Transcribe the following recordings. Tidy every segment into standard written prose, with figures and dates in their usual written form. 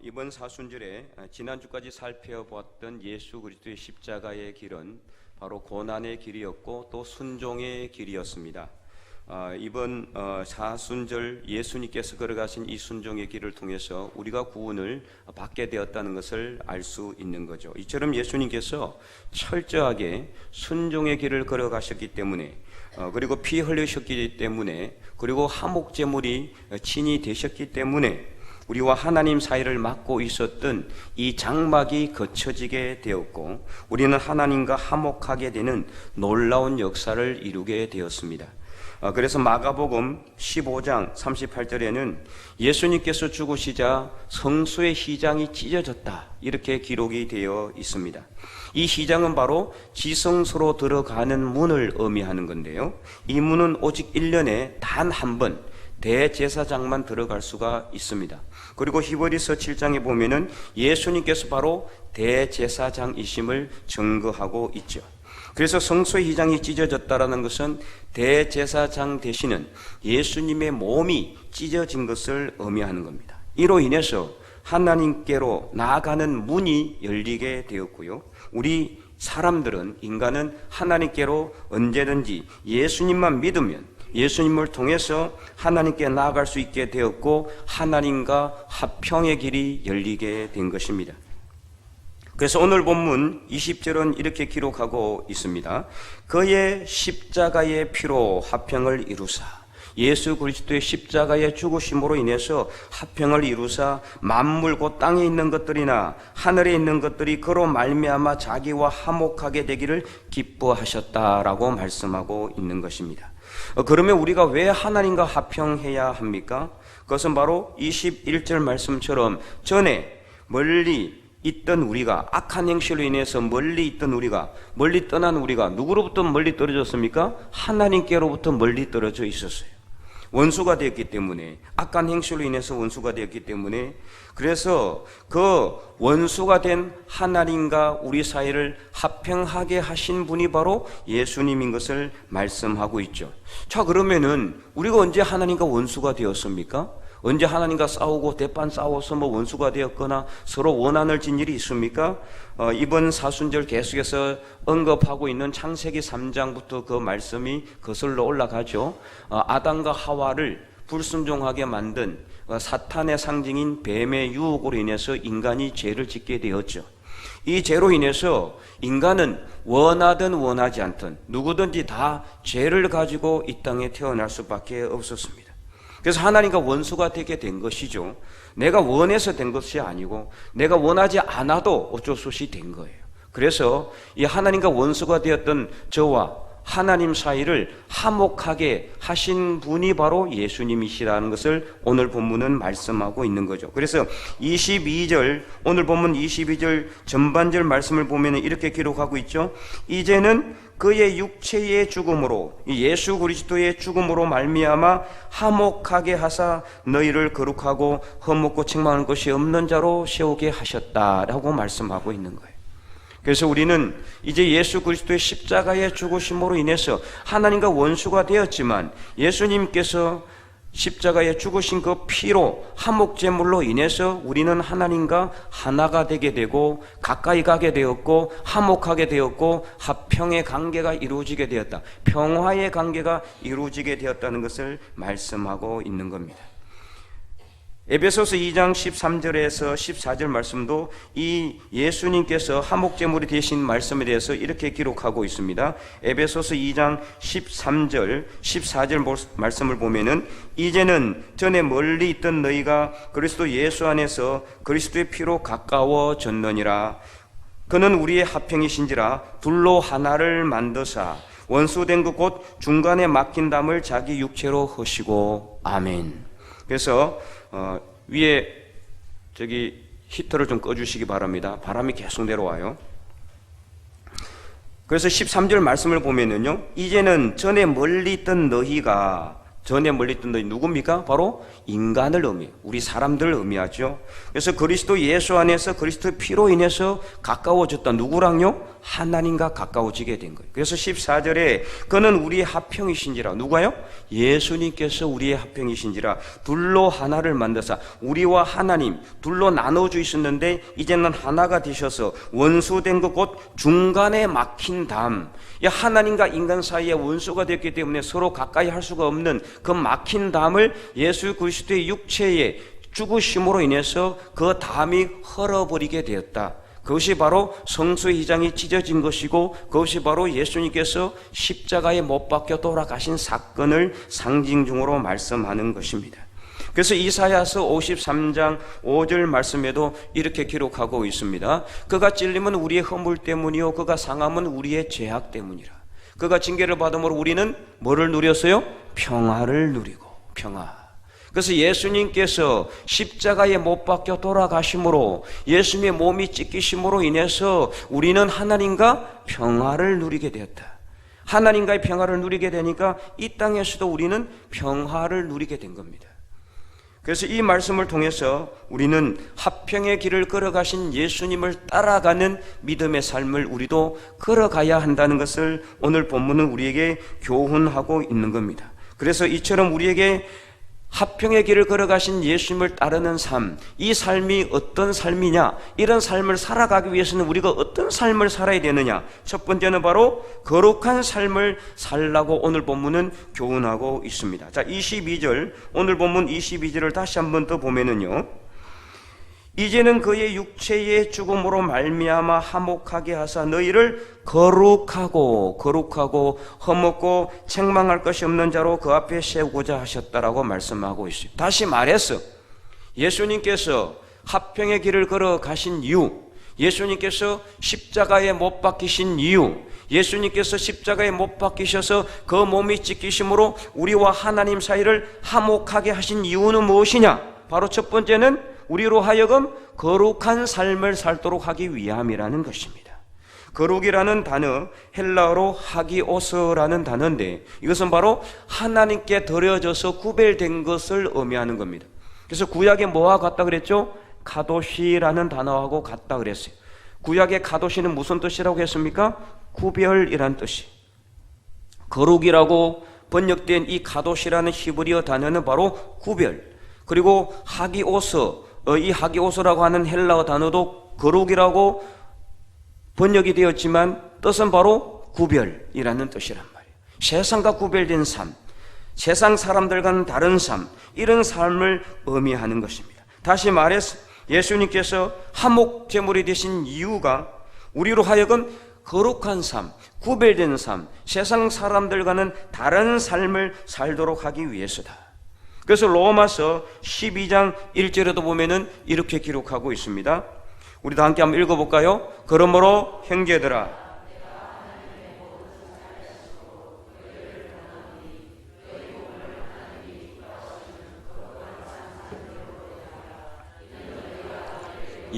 이번 사순절에 지난주까지 살펴보았던 예수 그리스도의 십자가의 길은 바로 고난의 길이었고 또 순종의 길이었습니다. 이번 사순절 예수님께서 걸어가신 이 순종의 길을 통해서 우리가 구원을 받게 되었다는 것을 알 수 있는 거죠. 이처럼 예수님께서 철저하게 순종의 길을 걸어가셨기 때문에 그리고 피 흘리셨기 때문에 그리고 화목제물이 친히 되셨기 때문에 우리와 하나님 사이를 막고 있었던 이 장막이 거쳐지게 되었고 우리는 하나님과 화목하게 되는 놀라운 역사를 이루게 되었습니다. 그래서 마가복음 15장 38절에는 예수님께서 죽으시자 성소의 휘장이 찢어졌다 이렇게 기록이 되어 있습니다. 이 휘장은 바로 지성소로 들어가는 문을 의미하는 건데요, 이 문은 오직 1년에 단 한 번 대제사장만 들어갈 수가 있습니다. 그리고 히브리서 7장에 보면은 예수님께서 바로 대제사장이심을 증거하고 있죠. 그래서 성소의 휘장이 찢어졌다라는 것은 대제사장 되시는 예수님의 몸이 찢어진 것을 의미하는 겁니다. 이로 인해서 하나님께로 나아가는 문이 열리게 되었고요, 우리 사람들은, 인간은 하나님께로 언제든지 예수님만 믿으면 예수님을 통해서 하나님께 나아갈 수 있게 되었고 하나님과 화평의 길이 열리게 된 것입니다. 그래서 오늘 본문 20절은 이렇게 기록하고 있습니다. 그의 십자가의 피로 화평을 이루사, 예수 그리스도의 십자가의 죽으심으로 인해서 화평을 이루사 만물 곧 땅에 있는 것들이나 하늘에 있는 것들이 그로 말미암아 자기와 화목하게 되기를 기뻐하셨다라고 말씀하고 있는 것입니다. 그러면 우리가 왜 하나님과 화평해야 합니까? 그것은 바로 21절 말씀처럼 전에 멀리 있던 우리가, 악한 행실로 인해서 멀리 있던 우리가, 멀리 떠난 우리가 누구로부터 멀리 떨어졌습니까? 하나님께로부터 멀리 떨어져 있었어요. 원수가 되었기 때문에, 악한 행실로 인해서 원수가 되었기 때문에, 그래서 그 원수가 된 하나님과 우리 사이를 화평하게 하신 분이 바로 예수님인 것을 말씀하고 있죠. 자, 그러면은 우리가 언제 하나님과 원수가 되었습니까? 언제 하나님과 싸우고 대판 싸워서 원수가 되었거나 서로 원한을 진 일이 있습니까? 이번 사순절 계속해서 언급하고 있는 창세기 3장부터 그 말씀이 거슬러 올라가죠. 아담과 하와를 불순종하게 만든 사탄의 상징인 뱀의 유혹으로 인해서 인간이 죄를 짓게 되었죠. 이 죄로 인해서 인간은 원하든 원하지 않든 누구든지 다 죄를 가지고 이 땅에 태어날 수밖에 없었습니다. 그래서 하나님과 원수가 되게 된 것이죠. 내가 원해서 된 것이 아니고 내가 원하지 않아도 어쩔 수 없이 된 거예요. 그래서 이 하나님과 원수가 되었던 저와 하나님 사이를 화목하게 하신 분이 바로 예수님이시라는 것을 오늘 본문은 말씀하고 있는 거죠. 그래서 22절, 오늘 본문 22절 전반절 말씀을 보면 이렇게 기록하고 있죠. 이제는 그의 육체의 죽음으로, 예수 그리스도의 죽음으로 말미암아 화목하게 하사 너희를 거룩하고 흠없고 책망할 것이 없는 자로 세우게 하셨다라고 말씀하고 있는 거예요. 그래서 우리는 이제 예수 그리스도의 십자가의 죽으심으로 인해서 하나님과 원수가 되었지만 예수님께서 십자가에 죽으신 그 피로 화목제물로 인해서 우리는 하나님과 하나가 되게 되고 가까이 가게 되었고 화목하게 되었고 화평의 관계가 이루어지게 되었다, 평화의 관계가 이루어지게 되었다는 것을 말씀하고 있는 겁니다. 에베소서 2장 13절에서 14절 말씀도 이 예수님께서 화목제물이 되신 말씀에 대해서 이렇게 기록하고 있습니다. 에베소서 2장 13절 14절 말씀을 보면은 이제는 전에 멀리 있던 너희가 그리스도 예수 안에서 그리스도의 피로 가까워졌느니라. 그는 우리의 화평이신지라 둘로 하나를 만드사 원수된 것 곧 중간에 막힌 담을 자기 육체로 허시고. 아멘. 그래서 위에 저기 히터를 좀 꺼주시기 바랍니다. 바람이 계속 내려와요. 그래서 13절 말씀을 보면은요, 이제는 전에 멀리 있던 너희가 전에 멀리 있던 너희 누굽니까? 바로 인간을 의미해요. 우리 사람들을 의미하죠. 그래서 그리스도 예수 안에서 그리스도의 피로 인해서 가까워졌다. 누구랑요? 하나님과 가까워지게 된 거예요. 그래서 14절에 그는 우리의 합평이신지라. 누가요? 예수님께서 우리의 합평이신지라. 둘로 하나를 만드사 우리와 하나님 둘로 나눠져 있었는데 이제는 하나가 되셔서 원수된 것 곧 중간에 막힌 담. 하나님과 인간 사이에 원수가 됐기 때문에 서로 가까이 할 수가 없는 그 막힌 담을 예수 그리스도의 육체의 죽으심으로 인해서 그 담이 헐어버리게 되었다. 그것이 바로 성수의 휘장이 찢어진 것이고 그것이 바로 예수님께서 십자가에 못 박혀 돌아가신 사건을 상징적으로 말씀하는 것입니다. 그래서 이사야서 53장 5절 말씀에도 이렇게 기록하고 있습니다. 그가 찔림은 우리의 허물 때문이요 그가 상함은 우리의 죄악 때문이라. 그가 징계를 받음으로 우리는 뭐를 누렸어요? 평화를 누리고. 평화. 그래서 예수님께서 십자가에 못 박혀 돌아가심으로 예수님의 몸이 찢기심으로 인해서 우리는 하나님과 평화를 누리게 되었다. 하나님과의 평화를 누리게 되니까 이 땅에서도 우리는 평화를 누리게 된 겁니다. 그래서 이 말씀을 통해서 우리는 합평의 길을 걸어가신 예수님을 따라가는 믿음의 삶을 우리도 걸어가야 한다는 것을 오늘 본문은 우리에게 교훈하고 있는 겁니다. 그래서 이처럼 우리에게 합평의 길을 걸어가신 예수님을 따르는 삶, 이 삶이 어떤 삶이냐, 이런 삶을 살아가기 위해서는 우리가 어떤 삶을 살아야 되느냐. 첫 번째는 바로 거룩한 삶을 살라고 오늘 본문은 교훈하고 있습니다. 자, 22절, 오늘 본문 22절을 다시 한번 더 보면은요, 이제는 그의 육체의 죽음으로 말미암아 화목하게 하사 너희를 거룩하고 헐먹고 책망할 것이 없는 자로 그 앞에 세우고자 하셨다라고 말씀하고 있어요. 다시 말해서 예수님께서 합평의 길을 걸어가신 이유, 예수님께서 십자가에 못 박히신 이유, 예수님께서 십자가에 못 박히셔서 그 몸이 찢기심으로 우리와 하나님 사이를 화목하게 하신 이유는 무엇이냐? 바로 첫 번째는 우리로 하여금 거룩한 삶을 살도록 하기 위함이라는 것입니다. 거룩이라는 단어, 헬라어로 하기오스라는 단어인데 이것은 바로 하나님께 드려져서 구별된 것을 의미하는 겁니다. 그래서 구약에 뭐와 같다 그랬죠? 카도시라는 단어하고 같다 그랬어요. 구약의 카도시는 무슨 뜻이라고 했습니까? 구별이란 뜻이. 거룩이라고 번역된 이 카도시라는 히브리어 단어는 바로 구별. 그리고 하기오스, 이 하기오스라고 하는 헬라어 단어도 거룩이라고 번역이 되었지만 뜻은 바로 구별이라는 뜻이란 말이에요. 세상과 구별된 삶, 세상 사람들과는 다른 삶, 이런 삶을 의미하는 것입니다. 다시 말해서 예수님께서 화목 제물이 되신 이유가 우리로 하여금 거룩한 삶, 구별된 삶, 세상 사람들과는 다른 삶을 살도록 하기 위해서다. 그래서 로마서 12장 1절에도 보면은 이렇게 기록하고 있습니다. 우리도 함께 한번 읽어볼까요? 그러므로 형제들아,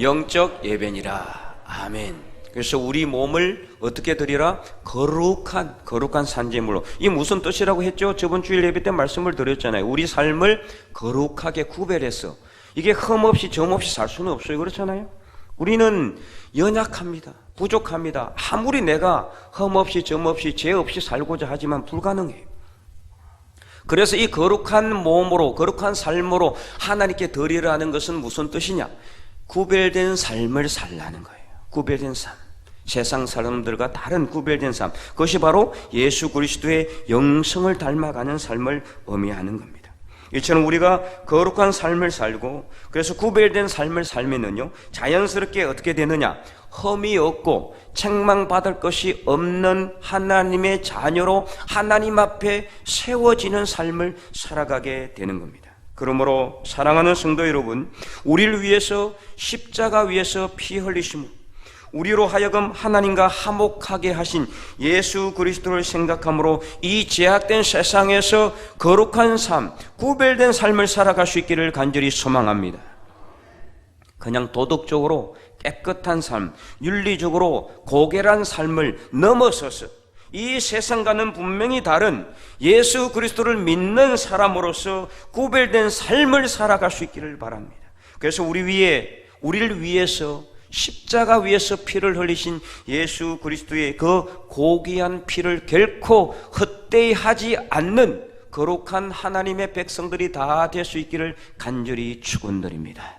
영적 예배니라. 아멘. 그래서 우리 몸을 어떻게 드리라? 거룩한 산제물로. 이게 무슨 뜻이라고 했죠? 저번 주일 예배 때 말씀을 드렸잖아요. 우리 삶을 거룩하게 구별해서 이게 흠없이 점없이 살 수는 없어요. 그렇잖아요. 우리는 연약합니다. 부족합니다. 아무리 내가 흠없이 점없이 죄 없이 살고자 하지만 불가능해요. 그래서 이 거룩한 몸으로 거룩한 삶으로 하나님께 드리라는 것은 무슨 뜻이냐? 구별된 삶을 살라는 거예요. 구별된 삶, 세상 사람들과 다른 구별된 삶, 그것이 바로 예수 그리스도의 영성을 닮아가는 삶을 의미하는 겁니다. 이처럼 우리가 거룩한 삶을 살고 그래서 구별된 삶을 살면은요, 자연스럽게 어떻게 되느냐? 흠이 없고 책망받을 것이 없는 하나님의 자녀로 하나님 앞에 세워지는 삶을 살아가게 되는 겁니다. 그러므로 사랑하는 성도 여러분, 우리를 위해서 십자가 위에서 피 흘리심으로 우리로 하여금 하나님과 화목하게 하신 예수 그리스도를 생각함으로 이 제약된 세상에서 거룩한 삶, 구별된 삶을 살아갈 수 있기를 간절히 소망합니다. 그냥 도덕적으로 깨끗한 삶, 윤리적으로 고결한 삶을 넘어서서 이 세상과는 분명히 다른 예수 그리스도를 믿는 사람으로서 구별된 삶을 살아갈 수 있기를 바랍니다. 그래서 우리를 위해서 십자가 위에서 피를 흘리신 예수 그리스도의 그 고귀한 피를 결코 헛되이 하지 않는 거룩한 하나님의 백성들이 다 될 수 있기를 간절히 축원드립니다.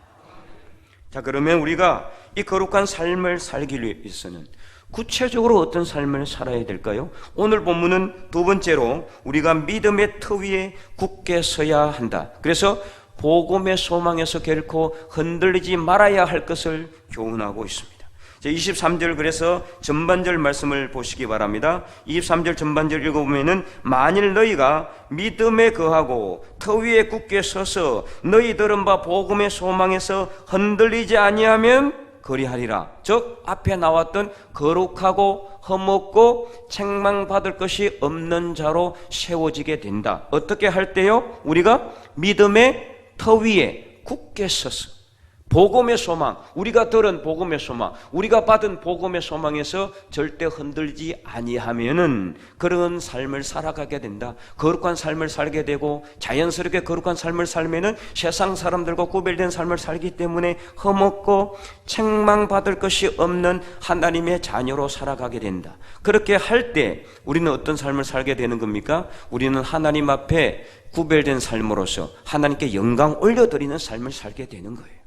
자, 그러면 우리가 이 거룩한 삶을 살기 위해서는 구체적으로 어떤 삶을 살아야 될까요? 오늘 본문은 두 번째로 우리가 믿음의 터 위에 굳게 서야 한다. 그래서 복음의 소망에서 결코 흔들리지 말아야 할 것을 교훈하고 있습니다. 23절 그래서 전반절 말씀을 보시기 바랍니다. 23절 전반절 읽어보면은 만일 너희가 믿음에 거하고 터 위에 굳게 서서 너희 들은 바 복음의 소망에서 흔들리지 아니하면 그리하리라. 즉 앞에 나왔던 거룩하고 흠없고 책망받을 것이 없는 자로 세워지게 된다. 어떻게 할 때요? 우리가 믿음의 터 위에 굳게 서서 복음의 소망, 우리가 들은 복음의 소망, 우리가 받은 복음의 소망에서 절대 흔들리지 아니하면은 그런 삶을 살아가게 된다. 거룩한 삶을 살게 되고 자연스럽게 거룩한 삶을 살면은 세상 사람들과 구별된 삶을 살기 때문에 흠없고 책망받을 것이 없는 하나님의 자녀로 살아가게 된다. 그렇게 할 때 우리는 어떤 삶을 살게 되는 겁니까? 우리는 하나님 앞에 구별된 삶으로서 하나님께 영광 올려드리는 삶을 살게 되는 거예요.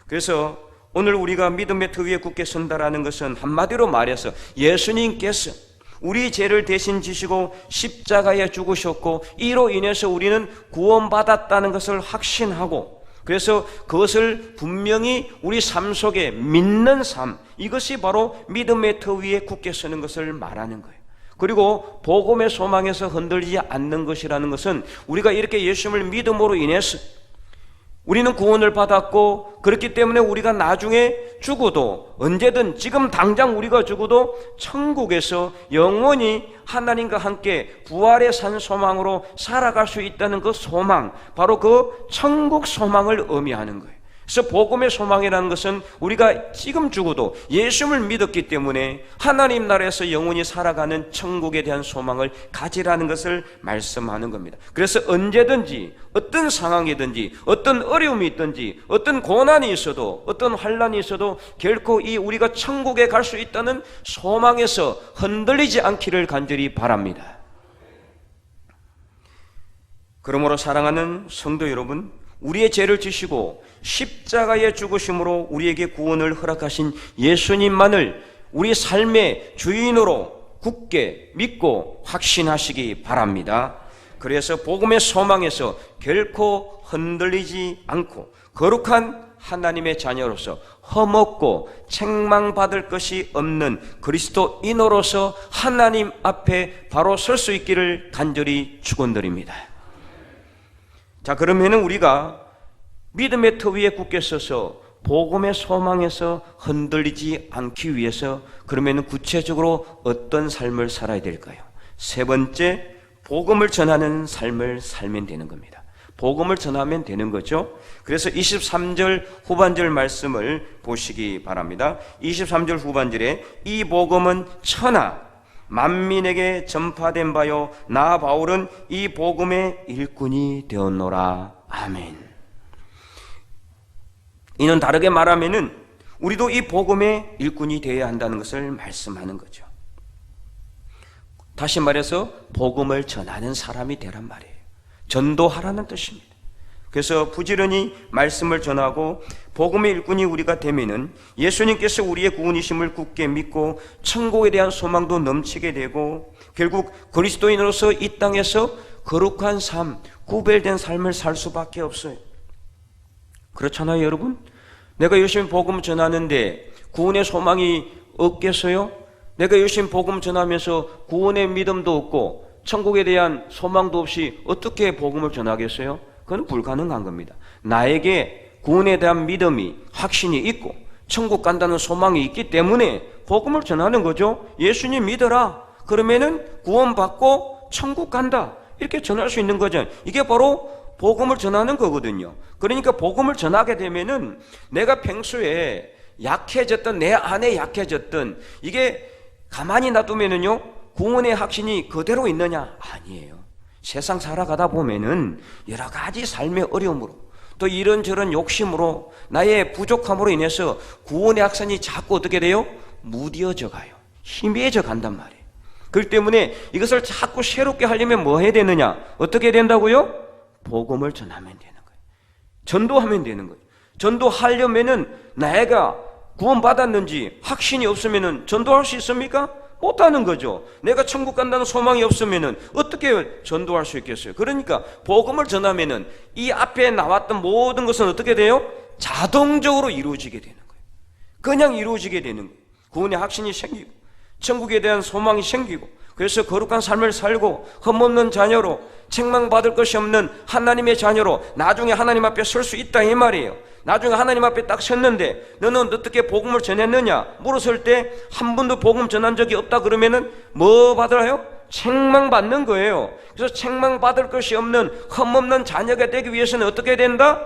그래서 오늘 우리가 믿음의 터 위에 굳게 선다라는 것은 한마디로 말해서 예수님께서 우리 죄를 대신 지시고 십자가에 죽으셨고 이로 인해서 우리는 구원받았다는 것을 확신하고, 그래서 그것을 분명히 우리 삶 속에 믿는 삶, 이것이 바로 믿음의 터 위에 굳게 서는 것을 말하는 거예요. 그리고 복음의 소망에서 흔들리지 않는 것이라는 것은 우리가 이렇게 예수님을 믿음으로 인해서 우리는 구원을 받았고, 그렇기 때문에 우리가 나중에 죽어도, 언제든 지금 당장 우리가 죽어도 천국에서 영원히 하나님과 함께 부활의 산 소망으로 살아갈 수 있다는 그 소망, 바로 그 천국 소망을 의미하는 거예요. 그래서 복음의 소망이라는 것은 우리가 지금 죽어도 예수님을 믿었기 때문에 하나님 나라에서 영원히 살아가는 천국에 대한 소망을 가지라는 것을 말씀하는 겁니다. 그래서 언제든지 어떤 상황이든지 어떤 어려움이 있든지 어떤 고난이 있어도 어떤 환난이 있어도 결코 이 우리가 천국에 갈 수 있다는 소망에서 흔들리지 않기를 간절히 바랍니다. 그러므로 사랑하는 성도 여러분, 우리의 죄를 지시고 십자가의 죽으심으로 우리에게 구원을 허락하신 예수님만을 우리 삶의 주인으로 굳게 믿고 확신하시기 바랍니다. 그래서 복음의 소망에서 결코 흔들리지 않고 거룩한 하나님의 자녀로서 흠없고 책망받을 것이 없는 그리스도인으로서 하나님 앞에 바로 설 수 있기를 간절히 축원드립니다. 자, 그러면은 우리가 믿음의 터 위에 굳게 서서 복음의 소망에서 흔들리지 않기 위해서 그러면은 구체적으로 어떤 삶을 살아야 될까요? 세 번째, 복음을 전하는 삶을 살면 되는 겁니다. 복음을 전하면 되는 거죠. 그래서 23절 후반절 말씀을 보시기 바랍니다. 23절 후반절에 이 복음은 천하 만민에게 전파된 바요 나 바울은 이 복음의 일꾼이 되었노라. 아멘. 이는 다르게 말하면은 우리도 이 복음의 일꾼이 되어야 한다는 것을 말씀하는 거죠. 다시 말해서 복음을 전하는 사람이 되란 말이에요. 전도하라는 뜻입니다. 그래서 부지런히 말씀을 전하고 복음의 일꾼이 우리가 되면은 예수님께서 우리의 구원이심을 굳게 믿고 천국에 대한 소망도 넘치게 되고 결국 그리스도인으로서 이 땅에서 거룩한 삶, 구별된 삶을 살 수밖에 없어요. 그렇잖아요, 여러분? 내가 열심히 복음 전하는데 구원의 소망이 없겠어요? 내가 열심히 복음 전하면서 구원의 믿음도 없고 천국에 대한 소망도 없이 어떻게 복음을 전하겠어요? 그건 불가능한 겁니다. 나에게 구원에 대한 믿음이, 확신이 있고 천국 간다는 소망이 있기 때문에 복음을 전하는 거죠. 예수님 믿어라. 그러면은 구원받고 천국 간다. 이렇게 전할 수 있는 거죠. 이게 바로 복음을 전하는 거거든요. 그러니까 복음을 전하게 되면은 내가 평소에 약해졌던, 내 안에 약해졌던 이게 가만히 놔두면은요 구원의 확신이 그대로 있느냐? 아니에요. 세상 살아가다 보면은 여러 가지 삶의 어려움으로 또 이런저런 욕심으로 나의 부족함으로 인해서 구원의 확신이 자꾸 어떻게 돼요? 무뎌져 가요. 희미해져 간단 말이에요. 그렇기 때문에 이것을 자꾸 새롭게 하려면 뭐 해야 되느냐? 어떻게 된다고요? 복음을 전하면 되는 거예요. 전도하면 되는 거예요. 전도하려면은 내가 구원받았는지 확신이 없으면은 전도할 수 있습니까? 못하는 거죠. 내가 천국 간다는 소망이 없으면은 어떻게 전도할 수 있겠어요? 그러니까 복음을 전하면은 이 앞에 나왔던 모든 것은 어떻게 돼요? 자동적으로 이루어지게 되는 거예요. 그냥 이루어지게 되는 거예요. 구원의 확신이 생기고 천국에 대한 소망이 생기고 그래서 거룩한 삶을 살고 흠없는 자녀로 책망받을 것이 없는 하나님의 자녀로 나중에 하나님 앞에 설 수 있다 이 말이에요. 나중에 하나님 앞에 딱 섰는데 너는 어떻게 복음을 전했느냐 물었을 때 한 번도 복음 전한 적이 없다 그러면은 뭐 받아요? 책망받는 거예요. 그래서 책망받을 것이 없는 흠없는 자녀가 되기 위해서는 어떻게 된다?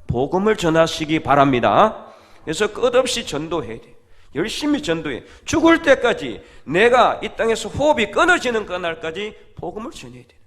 복음을 전하시기 바랍니다. 그래서 끝없이 전도해야 돼요. 열심히 전도해. 죽을 때까지 내가 이 땅에서 호흡이 끊어지는 그날까지 복음을 전해야 돼요.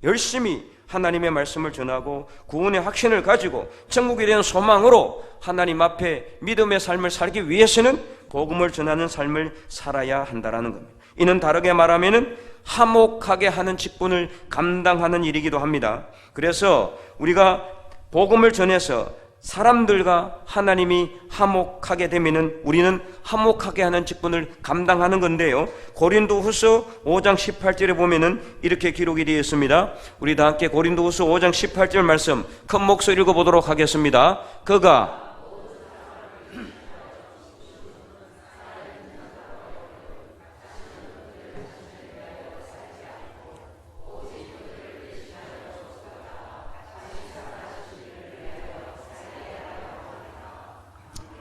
열심히 하나님의 말씀을 전하고 구원의 확신을 가지고 천국에 대한 소망으로 하나님 앞에 믿음의 삶을 살기 위해서는 복음을 전하는 삶을 살아야 한다라는 겁니다. 이는 다르게 말하면은 화목하게 하는 직분을 감당하는 일이기도 합니다. 그래서 우리가 복음을 전해서 사람들과 하나님이 화목하게 되면은 우리는 화목하게 하는 직분을 감당하는 건데요. 고린도후서 5장 18절에 보면은 이렇게 기록이 되어 있습니다. 우리 다 함께 고린도후서 5장 18절 말씀 큰 목소리 읽어보도록 하겠습니다. 그가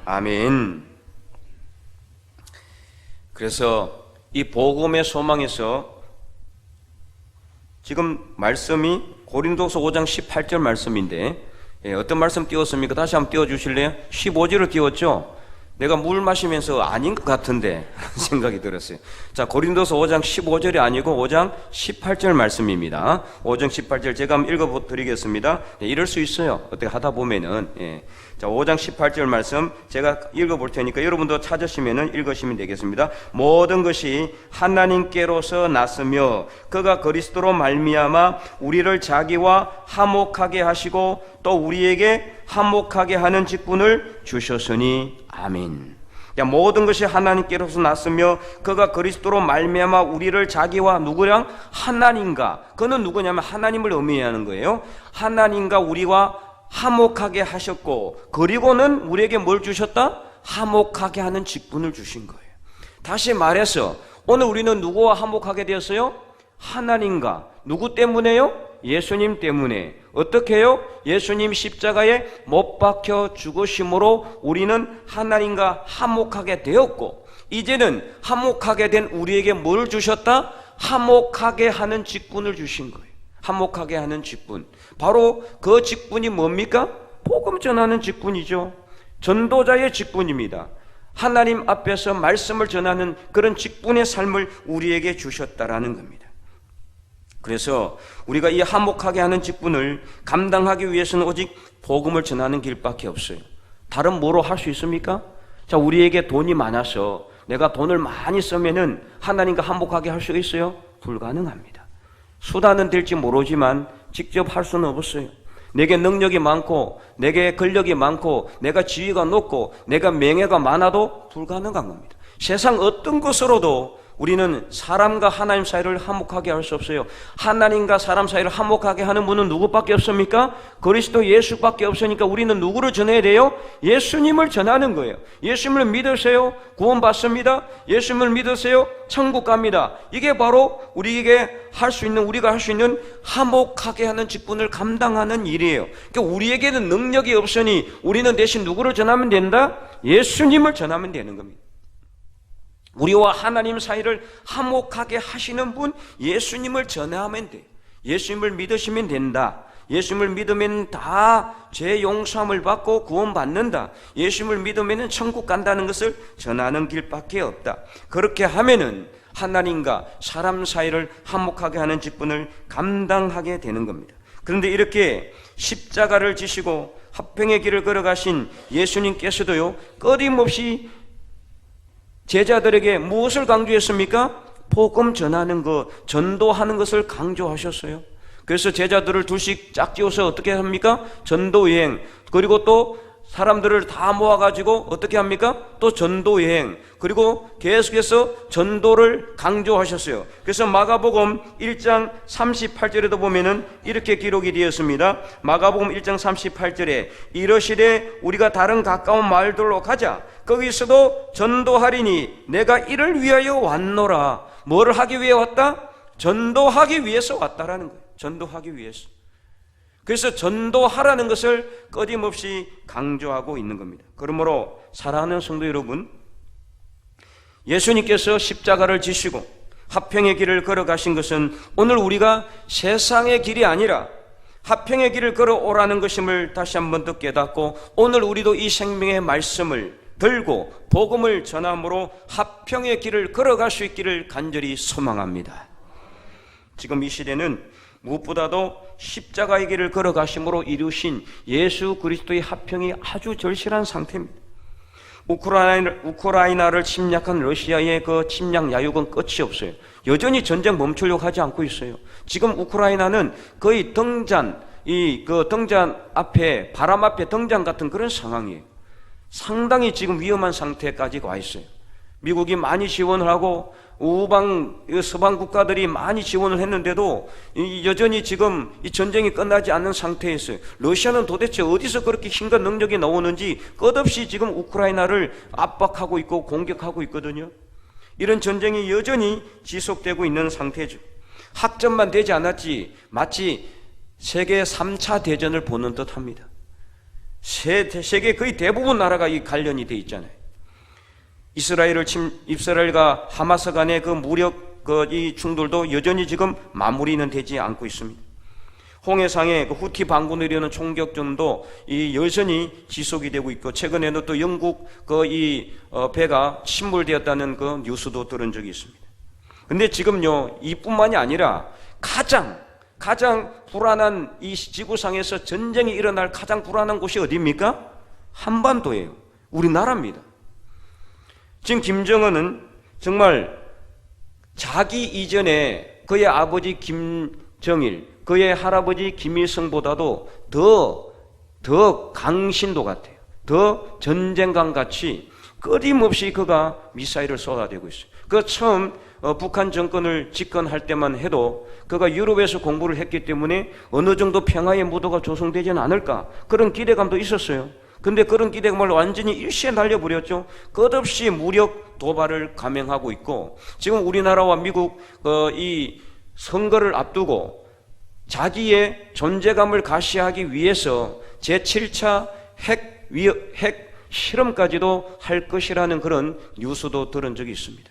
아멘. 그래서 이 복음의 소망에서 지금 말씀이 고린도서 5장 18절 말씀인데 어떤 말씀 띄웠습니까? 다시 한번 띄워주실래요? 15절을 띄웠죠? 내가 물 마시면서 아닌 것 같은데 생각이 들었어요. 자, 고린도서 5장 15절이 아니고 5장 18절 말씀입니다. 5장 18절 제가 한번 읽어드리겠습니다. 이럴 수 있어요. 어떻게 하다 보면은. 자, 5장 18절 말씀 제가 읽어볼 테니까 여러분도 찾으시면은 읽으시면 되겠습니다. 모든 것이 하나님께로서 났으며 그가 그리스도로 말미암아 우리를 자기와 화목하게 하시고 또 우리에게 화목하게 하는 직분을 주셨으니 아멘. 모든 것이 하나님께로서 났으며 그가 그리스도로 말미암아 우리를 자기와 누구랑 하나님과 그는 누구냐면 하나님을 의미하는 거예요. 하나님과 우리와 화목하게 하셨고 그리고는 우리에게 뭘 주셨다? 화목하게 하는 직분을 주신 거예요. 다시 말해서 오늘 우리는 누구와 화목하게 되었어요? 하나님과. 누구 때문에요? 예수님 때문에. 어떻게 해요? 예수님 십자가에 못 박혀 죽으심으로 우리는 하나님과 화목하게 되었고 이제는 화목하게 된 우리에게 뭘 주셨다? 화목하게 하는 직분을 주신 거예요. 화목하게 하는 직분. 바로 그 직분이 뭡니까? 복음 전하는 직분이죠. 전도자의 직분입니다. 하나님 앞에서 말씀을 전하는 그런 직분의 삶을 우리에게 주셨다라는 겁니다. 그래서 우리가 이 화목하게 하는 직분을 감당하기 위해서는 오직 복음을 전하는 길밖에 없어요. 다른 뭐로 할 수 있습니까? 자, 우리에게 돈이 많아서 내가 돈을 많이 쓰면은 하나님과 화목하게 할 수 있어요? 불가능합니다. 수단은 될지 모르지만 직접 할 수는 없어요. 내게 능력이 많고 내게 권력이 많고 내가 지위가 높고 내가 명예가 많아도 불가능한 겁니다. 세상 어떤 것으로도 우리는 사람과 하나님 사이를 화목하게 할 수 없어요. 하나님과 사람 사이를 화목하게 하는 분은 누구밖에 없습니까? 그리스도 예수밖에 없으니까 우리는 누구를 전해야 돼요? 예수님을 전하는 거예요. 예수님을 믿으세요? 구원받습니다. 예수님을 믿으세요? 천국 갑니다. 이게 바로 우리가 할 수 있는 화목하게 하는 직분을 감당하는 일이에요. 그러니까 우리에게는 능력이 없으니 우리는 대신 누구를 전하면 된다? 예수님을 전하면 되는 겁니다. 우리와 하나님 사이를 화목하게 하시는 분 예수님을 전하면 돼. 예수님을 믿으시면 된다. 예수님을 믿으면 다 죄 용서함을 받고 구원받는다. 예수님을 믿으면 천국 간다는 것을 전하는 길밖에 없다. 그렇게 하면은 하나님과 사람 사이를 화목하게 하는 직분을 감당하게 되는 겁니다. 그런데 이렇게 십자가를 지시고 화평의 길을 걸어가신 예수님께서도요, 끊임없이 제자들에게 무엇을 강조했습니까? 복음 전하는 것, 전도하는 것을 강조하셨어요. 그래서 제자들을 둘씩 짝지어서 어떻게 합니까? 전도여행, 그리고 또 사람들을 다 모아가지고 어떻게 합니까? 또 전도여행, 그리고 계속해서 전도를 강조하셨어요. 그래서 마가복음 1장 38절에도 보면은 이렇게 기록이 되었습니다. 마가복음 1장 38절에 이르시되 우리가 다른 가까운 마을들로 가자. 거기서도 전도하리니 내가 이를 위하여 왔노라. 뭐를 하기 위해 왔다? 전도하기 위해서 왔다라는 거예요. 전도하기 위해서. 그래서 전도하라는 것을 끊임없이 강조하고 있는 겁니다. 그러므로 사랑하는 성도 여러분, 예수님께서 십자가를 지시고 화평의 길을 걸어가신 것은 오늘 우리가 세상의 길이 아니라 화평의 길을 걸어오라는 것임을 다시 한번 더 깨닫고, 오늘 우리도 이 생명의 말씀을 들고 복음을 전함으로 화평의 길을 걸어갈 수 있기를 간절히 소망합니다. 지금 이 시대는 무엇보다도 십자가의 길을 걸어가심으로 이루신 예수 그리스도의 화평이 아주 절실한 상태입니다. 우크라이나를 침략한 러시아의 그 침략 야욕은 끝이 없어요. 여전히 전쟁 멈추려고 하지 않고 있어요. 지금 우크라이나는 거의 등잔 앞에, 바람 앞에 등잔 같은 그런 상황이에요. 상당히 지금 위험한 상태까지 와 있어요. 미국이 많이 지원을 하고 서방 국가들이 많이 지원을 했는데도 여전히 지금 이 전쟁이 끝나지 않는 상태에 있어요. 러시아는 도대체 어디서 그렇게 힘과 능력이 나오는지 끝없이 지금 우크라이나를 압박하고 있고 공격하고 있거든요. 이런 전쟁이 여전히 지속되고 있는 상태죠. 학전만 되지 않았지 마치 세계 3차 대전을 보는 듯합니다. 세계 거의 대부분 나라가 이 관련이 돼 있잖아요. 이스라엘과 하마스 간의 그 무력 이 충돌도 여전히 지금 마무리는 되지 않고 있습니다. 홍해상의 그 후티 반군을 이루는 총격전도 여전히 지속이 되고 있고, 최근에는 또 영국 배가 침몰되었다는 그 뉴스도 들은 적이 있습니다. 근데 지금요, 이뿐만이 아니라 가장 불안한 이 지구상에서 전쟁이 일어날 가장 불안한 곳이 어디입니까? 한반도예요. 우리나라입니다. 지금 김정은은 정말 자기 이전에 그의 아버지 김정일, 그의 할아버지 김일성보다도 더 강신도 같아요. 더 전쟁관 같이 끊임없이 그가 미사일을 쏟아대고 있어요. 그 처음 북한 정권을 집권할 때만 해도 그가 유럽에서 공부를 했기 때문에 어느 정도 평화의 무도가 조성되지는 않을까, 그런 기대감도 있었어요. 근데 그런 기대감을 완전히 일시에 날려버렸죠. 끝없이 무력 도발을 감행하고 있고, 지금 우리나라와 미국 이 선거를 앞두고 자기의 존재감을 가시하기 위해서 제7차 핵 실험까지도 할 것이라는 그런 뉴스도 들은 적이 있습니다.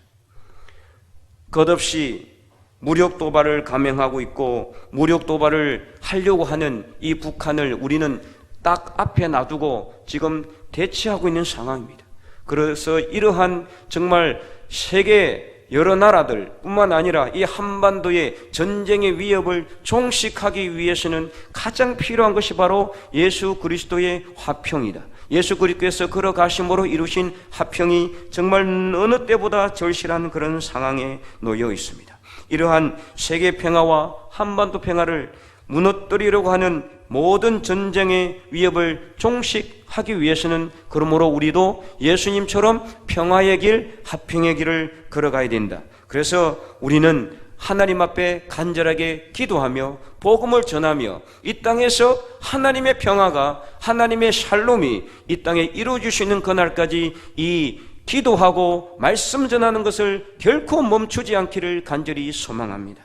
끝없이 무력 도발을 감행하고 있고, 무력 도발을 하려고 하는 이 북한을 우리는 딱 앞에 놔두고 지금 대치하고 있는 상황입니다. 그래서 이러한 정말 세계 여러 나라들 뿐만 아니라 이 한반도의 전쟁의 위협을 종식하기 위해서는 가장 필요한 것이 바로 예수 그리스도의 화평이다. 예수 그리스도께서 걸어가심으로 이루신 화평이 정말 어느 때보다 절실한 그런 상황에 놓여 있습니다. 이러한 세계 평화와 한반도 평화를 무너뜨리려고 하는 모든 전쟁의 위협을 종식하기 위해서는 그러므로 우리도 예수님처럼 평화의 길, 화평의 길을 걸어가야 된다. 그래서 우리는 하나님 앞에 간절하게 기도하며 복음을 전하며 이 땅에서 하나님의 평화가, 하나님의 샬롬이 이 땅에 이루어질 수 있는 그날까지 이 기도하고 말씀 전하는 것을 결코 멈추지 않기를 간절히 소망합니다.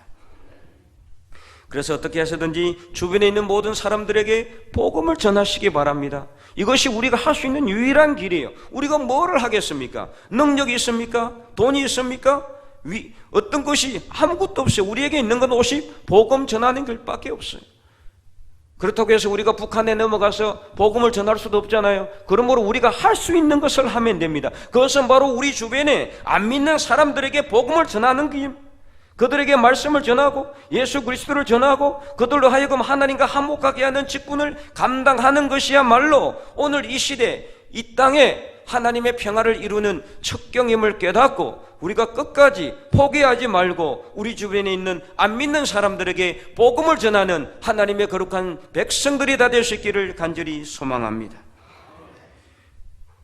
그래서 어떻게 해서든지 주변에 있는 모든 사람들에게 복음을 전하시기 바랍니다. 이것이 우리가 할 수 있는 유일한 길이에요. 우리가 뭐를 하겠습니까? 능력이 있습니까? 돈이 있습니까? 어떤 것이 아무것도 없어요. 우리에게 있는 건 오직 복음 전하는 길밖에 없어요. 그렇다고 해서 우리가 북한에 넘어가서 복음을 전할 수도 없잖아요. 그러므로 우리가 할 수 있는 것을 하면 됩니다. 그것은 바로 우리 주변에 안 믿는 사람들에게 복음을 전하는 것입니다. 그들에게 말씀을 전하고 예수 그리스도를 전하고 그들로 하여금 하나님과 화목하게 하는 직분을 감당하는 것이야말로 오늘 이 시대 이 땅에 하나님의 평화를 이루는 척경임을 깨닫고 우리가 끝까지 포기하지 말고 우리 주변에 있는 안 믿는 사람들에게 복음을 전하는 하나님의 거룩한 백성들이 다 될 수 있기를 간절히 소망합니다.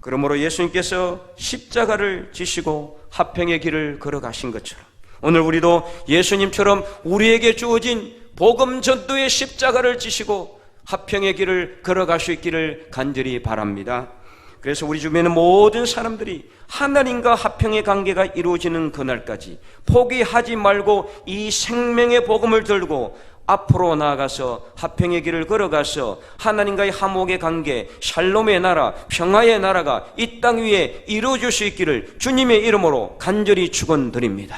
그러므로 예수님께서 십자가를 지시고 화평의 길을 걸어가신 것처럼 오늘 우리도 예수님처럼 우리에게 주어진 복음 전도의 십자가를 지시고 화평의 길을 걸어갈 수 있기를 간절히 바랍니다. 그래서 우리 주변의 모든 사람들이 하나님과 화평의 관계가 이루어지는 그날까지 포기하지 말고 이 생명의 복음을 들고 앞으로 나아가서 화평의 길을 걸어가서 하나님과의 화목의 관계, 샬롬의 나라, 평화의 나라가 이 땅 위에 이루어질 수 있기를 주님의 이름으로 간절히 축원드립니다.